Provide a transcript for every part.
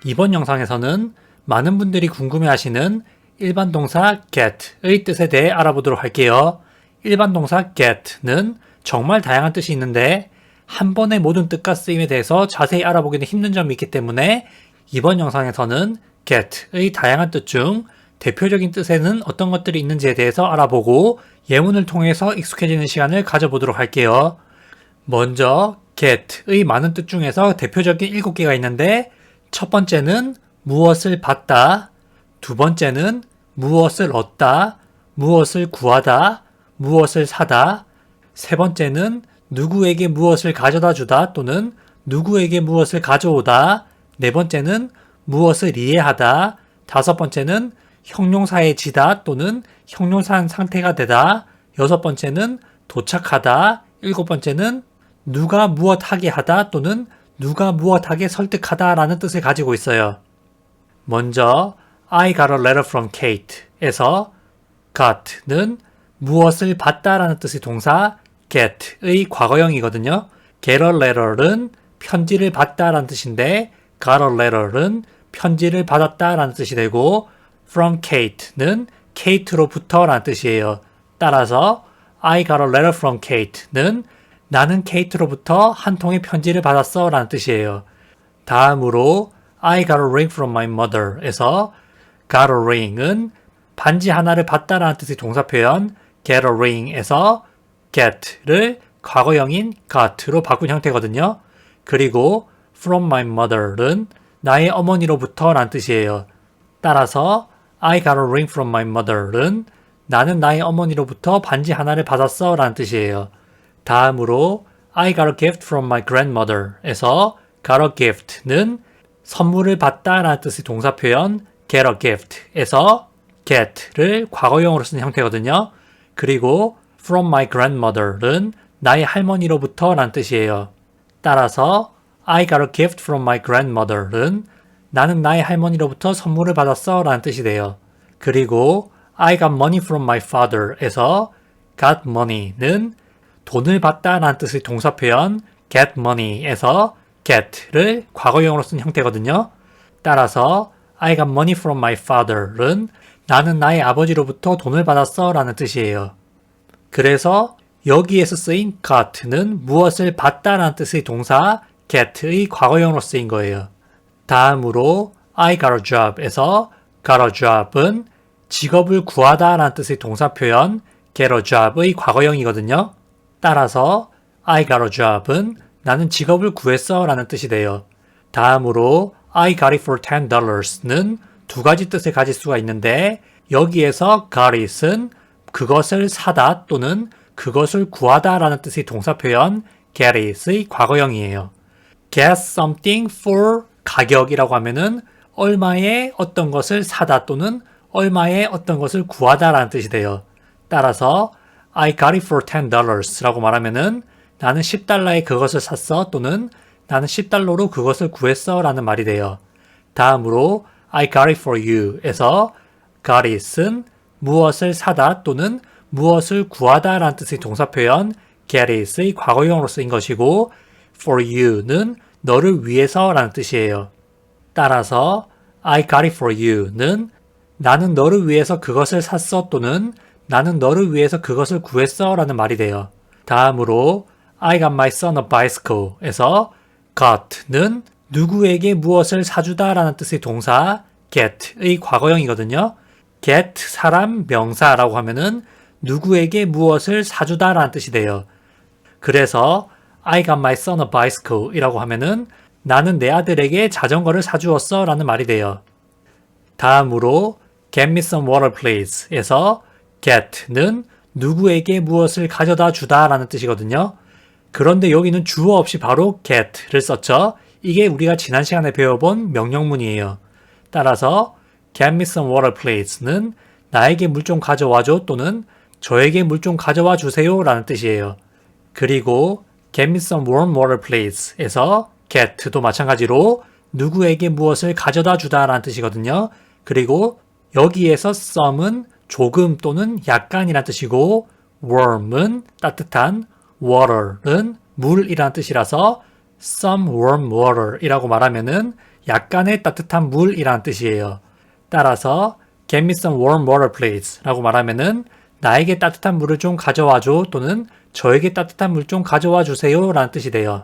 이번 영상에서는 많은 분들이 궁금해하시는 일반 동사 get의 뜻에 대해 알아보도록 할게요. 일반 동사 get는 정말 다양한 뜻이 있는데 한 번에 모든 뜻과 쓰임에 대해서 자세히 알아보기는 힘든 점이 있기 때문에 이번 영상에서는 get의 다양한 뜻 중 대표적인 뜻에는 어떤 것들이 있는지에 대해서 알아보고 예문을 통해서 익숙해지는 시간을 가져보도록 할게요. 먼저 get의 많은 뜻 중에서 대표적인 7개가 있는데 첫 번째는 무엇을 받다, 두 번째는 무엇을 얻다, 무엇을 구하다, 무엇을 사다, 세 번째는 누구에게 무엇을 가져다 주다 또는 누구에게 무엇을 가져오다, 네 번째는 무엇을 이해하다, 다섯 번째는 형용사의 지다 또는 형용사한 상태가 되다, 여섯 번째는 도착하다, 일곱 번째는 누가 무엇하게 하다 또는 누가 무엇하게 설득하다 라는 뜻을 가지고 있어요. 먼저 I got a letter from Kate 에서 got는 무엇을 받다 라는 뜻의 동사 get의 과거형이거든요. get a letter는 편지를 받다 라는 뜻인데 got a letter는 편지를 받았다 라는 뜻이 되고 from Kate는 Kate로부터 라는 뜻이에요. 따라서 I got a letter from Kate는 나는 케이트로부터 한 통의 편지를 받았어 라는 뜻이에요. 다음으로 I got a ring from my mother 에서 got a ring은 반지 하나를 받다 라는 뜻의 동사 표현 get a ring 에서 get를 과거형인 got로 바꾼 형태거든요. 그리고 from my mother는 나의 어머니로부터 라는 뜻이에요. 따라서 I got a ring from my mother는 나는 나의 어머니로부터 반지 하나를 받았어 라는 뜻이에요. 다음으로 I got a gift from my grandmother 에서 got a gift는 선물을 받다 라는 뜻의 동사 표현 get a gift 에서 get를 과거형으로 쓰는 형태거든요. 그리고 from my grandmother는 나의 할머니로부터 라는 뜻이에요. 따라서 I got a gift from my grandmother는 나는 나의 할머니로부터 선물을 받았어 라는 뜻이 돼요. 그리고 I got money from my father 에서 got money는 돈을 받다 라는 뜻의 동사 표현 get money에서 get를 과거형으로 쓴 형태거든요. 따라서 I got money from my father는 나는 나의 아버지로부터 돈을 받았어 라는 뜻이에요. 그래서 여기에서 쓰인 got는 무엇을 받다 라는 뜻의 동사 get의 과거형으로 쓰인 거예요. 다음으로 I got a job에서 got a job은 직업을 구하다 라는 뜻의 동사 표현 get a job의 과거형이거든요. 따라서 I got a job은 나는 직업을 구했어 라는 뜻이 돼요. 다음으로 I got it for $10는 두 가지 뜻을 가질 수가 있는데 여기에서 got it은 그것을 사다 또는 그것을 구하다 라는 뜻의 동사 표현 get it의 과거형이에요. get something for 가격이라고 하면은 얼마에 어떤 것을 사다 또는 얼마에 어떤 것을 구하다 라는 뜻이 돼요. 따라서 I got it for $10 라고 말하면은 나는 $10에 그것을 샀어 또는 나는 $10로 그것을 구했어 라는 말이 돼요. 다음으로 I got it for you 에서 got it은 무엇을 사다 또는 무엇을 구하다 라는 뜻의 동사 표현 get it의 과거형으로 쓰인 것이고 for you는 너를 위해서 라는 뜻이에요. 따라서 I got it for you는 나는 너를 위해서 그것을 샀어 또는 나는 너를 위해서 그것을 구했어 라는 말이 돼요. 다음으로 I got my son a bicycle 에서 got는 누구에게 무엇을 사주다 라는 뜻의 동사 get의 과거형이거든요. get 사람 명사라고 하면은 누구에게 무엇을 사주다 라는 뜻이 돼요. 그래서 I got my son a bicycle 이라고 하면은 나는 내 아들에게 자전거를 사주었어 라는 말이 돼요. 다음으로 get me some water please 에서 get는 누구에게 무엇을 가져다 주다 라는 뜻이거든요. 그런데 여기는 주어 없이 바로 get를 썼죠. 이게 우리가 지난 시간에 배워본 명령문이에요. 따라서 get me some water please는 나에게 물 좀 가져와줘 또는 저에게 물 좀 가져와 주세요 라는 뜻이에요. 그리고 get me some warm water please 에서 get도 마찬가지로 누구에게 무엇을 가져다 주다 라는 뜻이거든요. 그리고 여기에서 some은 조금 또는 약간이란 뜻이고 warm은 따뜻한, water는 물이란 뜻이라서 some warm water 이라고 말하면은 약간의 따뜻한 물이라는 뜻이에요. 따라서 get me some warm water please 라고 말하면은 나에게 따뜻한 물을 좀 가져와 줘 또는 저에게 따뜻한 물 좀 가져와 주세요 라는 뜻이 돼요.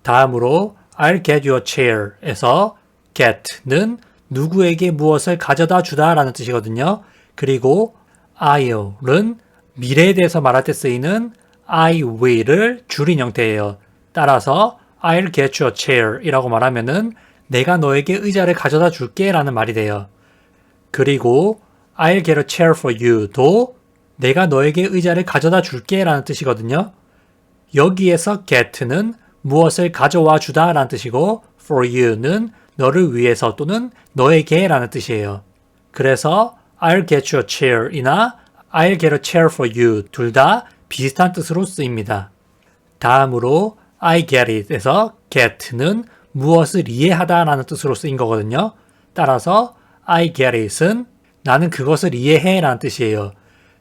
다음으로 I'll get you a chair 에서 get는 누구에게 무엇을 가져다 주다 라는 뜻이거든요. 그리고 I'll은 미래에 대해서 말할 때 쓰이는 I will을 줄인 형태예요. 따라서 I'll get you a chair 이라고 말하면은 내가 너에게 의자를 가져다 줄게 라는 말이 돼요. 그리고 I'll get a chair for you도 내가 너에게 의자를 가져다 줄게 라는 뜻이거든요. 여기에서 get는 무엇을 가져와 주다 라는 뜻이고 for you는 너를 위해서 또는 너에게 라는 뜻이에요. 그래서 I'll get you a chair 이나 I'll get a chair for you 둘 다 비슷한 뜻으로 쓰입니다. 다음으로 I get it 에서 get는 무엇을 이해하다 라는 뜻으로 쓰인 거거든요. 따라서 I get it은 나는 그것을 이해해 라는 뜻이에요.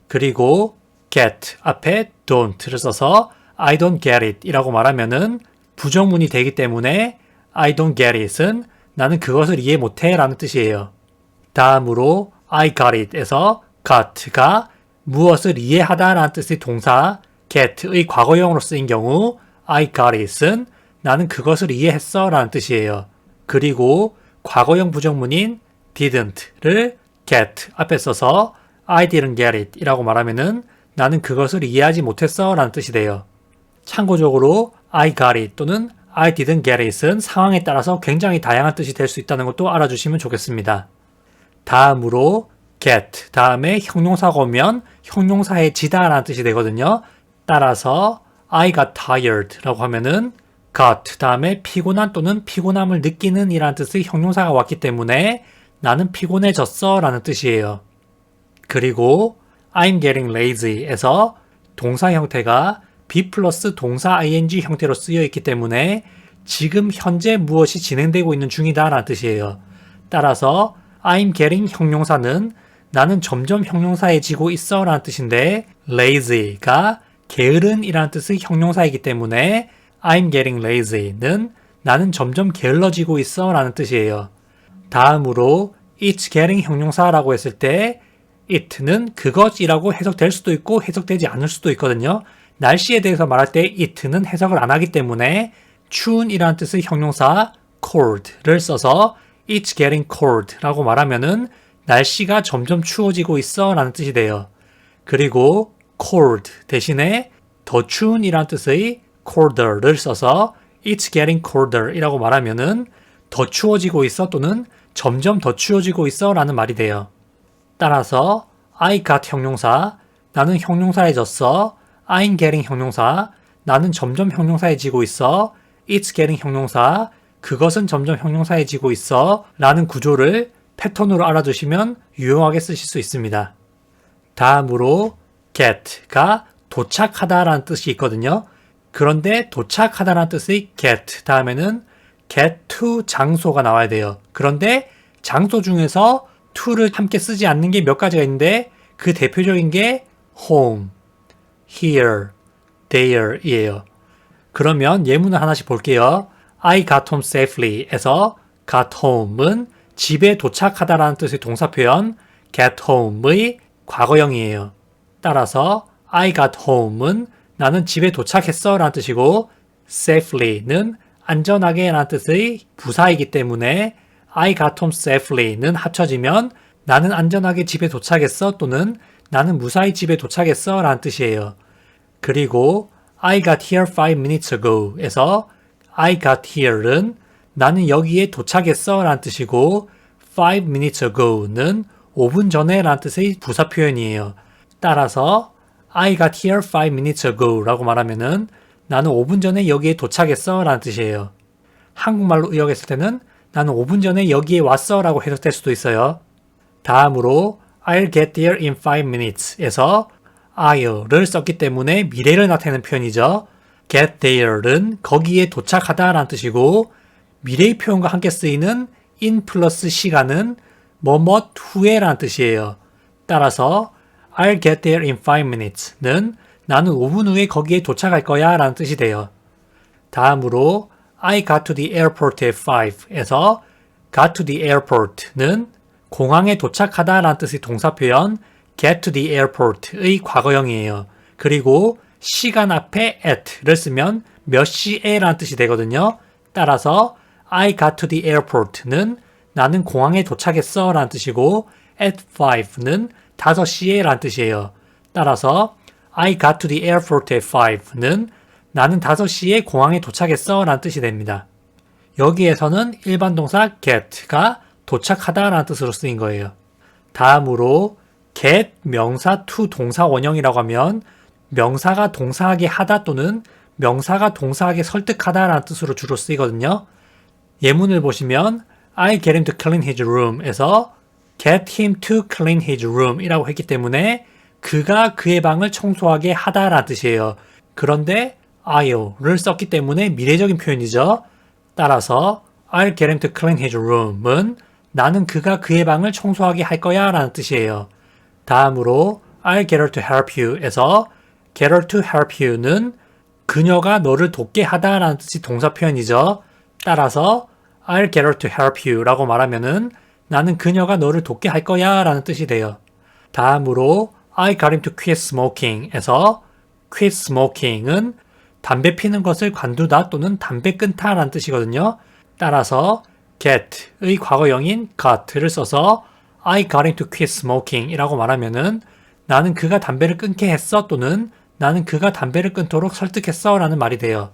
그리고 get 앞에 don't를 써서 I don't get it 이라고 말하면은 부정문이 되기 때문에 I don't get it은 나는 그것을 이해 못해 라는 뜻이에요. 다음으로 I got it 에서 got가 무엇을 이해하다 라는 뜻의 동사 get의 과거형으로 쓰인 경우 I got it은 나는 그것을 이해했어 라는 뜻이에요. 그리고 과거형 부정문인 didn't를 get 앞에 써서 I didn't get it 이라고 말하면은 나는 그것을 이해하지 못했어 라는 뜻이 돼요. 참고적으로 I got it 또는 I didn't get it은 상황에 따라서 굉장히 다양한 뜻이 될 수 있다는 것도 알아주시면 좋겠습니다. 다음으로 get 다음에 형용사가 오면 형용사의 지다 라는 뜻이 되거든요. 따라서 I got tired 라고 하면은 got 다음에 피곤한 또는 피곤함을 느끼는 이라는 뜻의 형용사가 왔기 때문에 나는 피곤해졌어 라는 뜻이에요. 그리고 I'm getting lazy 에서 동사 형태가 be 플러스 동사 ing 형태로 쓰여 있기 때문에 지금 현재 무엇이 진행되고 있는 중이다 라는 뜻이에요. 따라서 I'm getting 형용사는 나는 점점 형용사해지고 있어 라는 뜻인데 lazy가 게으른 이라는 뜻의 형용사이기 때문에 I'm getting lazy는 나는 점점 게을러지고 있어 라는 뜻이에요. 다음으로 it's getting 형용사라고 했을 때 it는 그것이라고 해석될 수도 있고 해석되지 않을 수도 있거든요. 날씨에 대해서 말할 때 it는 해석을 안 하기 때문에 추운 이라는 뜻의 형용사 cold를 써서 it's getting cold 라고 말하면은 날씨가 점점 추워지고 있어 라는 뜻이 돼요. 그리고 cold 대신에 더 추운 이라는 뜻의 colder를 써서 it's getting colder 이라고 말하면은 더 추워지고 있어 또는 점점 더 추워지고 있어 라는 말이 돼요. 따라서 I got 형용사, 나는 형용사해졌어. I'm getting 형용사, 나는 점점 형용사해지고 있어. It's getting 형용사, 그것은 점점 형용사해지고 있어 라는 구조를 패턴으로 알아두시면 유용하게 쓰실 수 있습니다. 다음으로 get가 도착하다 라는 뜻이 있거든요. 그런데 도착하다 라는 뜻의 get 다음에는 get to 장소가 나와야 돼요. 그런데 장소 중에서 to를 함께 쓰지 않는 게 몇 가지가 있는데 그 대표적인 게 home, here, there 이에요. 그러면 예문을 하나씩 볼게요. I got home safely 에서 got home은 집에 도착하다 라는 뜻의 동사 표현 get home의 과거형이에요. 따라서 I got home은 나는 집에 도착했어 라는 뜻이고 safely는 안전하게 라는 뜻의 부사이기 때문에 I got home safely는 합쳐지면 나는 안전하게 집에 도착했어 또는 나는 무사히 집에 도착했어 라는 뜻이에요. 그리고 I got here 5 minutes ago 에서 I got here는 나는 여기에 도착했어 라는 뜻이고 5 minutes ago는 5분 전에 라는 뜻의 부사 표현이에요. 따라서 I got here 5 minutes ago 라고 말하면은 나는 5분 전에 여기에 도착했어 라는 뜻이에요. 한국말로 의역했을 때는 나는 5분 전에 여기에 왔어 라고 해석될 수도 있어요. 다음으로 I'll get there in 5 minutes 에서 I'll을 썼기 때문에 미래를 나타내는 표현이죠. get there는 거기에 도착하다 라는 뜻이고 미래의 표현과 함께 쓰이는 in 플러스 시간은 뭐뭐 후에 라는 뜻이에요. 따라서 I'll get there in 5 minutes는 나는 5분 후에 거기에 도착할 거야 라는 뜻이 돼요. 다음으로 I got to the airport at 5에서 got to the airport는 공항에 도착하다 라는 뜻의 동사 표현 get to the airport의 과거형이에요. 그리고 시간 앞에 at를 쓰면 몇 시에 라는 뜻이 되거든요. 따라서 I got to the airport는 나는 공항에 도착했어 라는 뜻이고 at 5는 5시에 라는 뜻이에요. 따라서 I got to the airport at 5는 나는 5시에 공항에 도착했어 라는 뜻이 됩니다. 여기에서는 일반 동사 get가 도착하다 라는 뜻으로 쓰인 거예요. 다음으로 get 명사 to 동사 원형이라고 하면 명사가 동사하게 하다 또는 명사가 동사하게 설득하다 라는 뜻으로 주로 쓰이거든요. 예문을 보시면 I get him to clean his room 에서 get him to clean his room 이라고 했기 때문에 그가 그의 방을 청소하게 하다 라는 뜻이에요. 그런데 I'll 썼기 때문에 미래적인 표현이죠. 따라서 I'll get him to clean his room은 나는 그가 그의 방을 청소하게 할 거야 라는 뜻이에요. 다음으로 I'll get her to help you 에서 get her to help you는 그녀가 너를 돕게 하다 라는 뜻이 동사 표현이죠. 따라서 I'll get her to help you 라고 말하면은 나는 그녀가 너를 돕게 할 거야 라는 뜻이 돼요. 다음으로 I got him to quit smoking 에서 quit smoking은 담배 피는 것을 관두다 또는 담배 끊다 라는 뜻이거든요. 따라서 get의 과거형인 got를 써서 I got him to quit smoking 이라고 말하면은 나는 그가 담배를 끊게 했어 또는 나는 그가 담배를 끊도록 설득했어 라는 말이 돼요.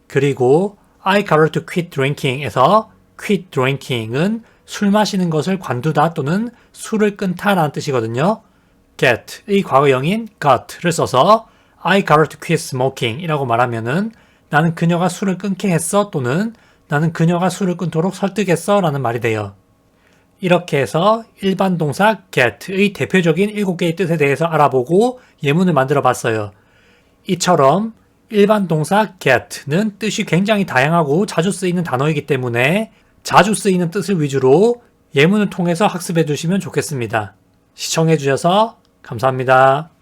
그리고 I got her to quit drinking 에서 quit drinking은 술 마시는 것을 관두다 또는 술을 끊다 라는 뜻이거든요. get의 과거형인 got를 써서 I got her to quit smoking 이라고 말하면은 나는 그녀가 술을 끊게 했어 또는 나는 그녀가 술을 끊도록 설득했어 라는 말이 돼요. 이렇게 해서 일반 동사 get의 대표적인 7개의 뜻에 대해서 알아보고 예문을 만들어 봤어요. 이처럼 일반 동사 get는 뜻이 굉장히 다양하고 자주 쓰이는 단어이기 때문에 자주 쓰이는 뜻을 위주로 예문을 통해서 학습해 주시면 좋겠습니다. 시청해 주셔서 감사합니다.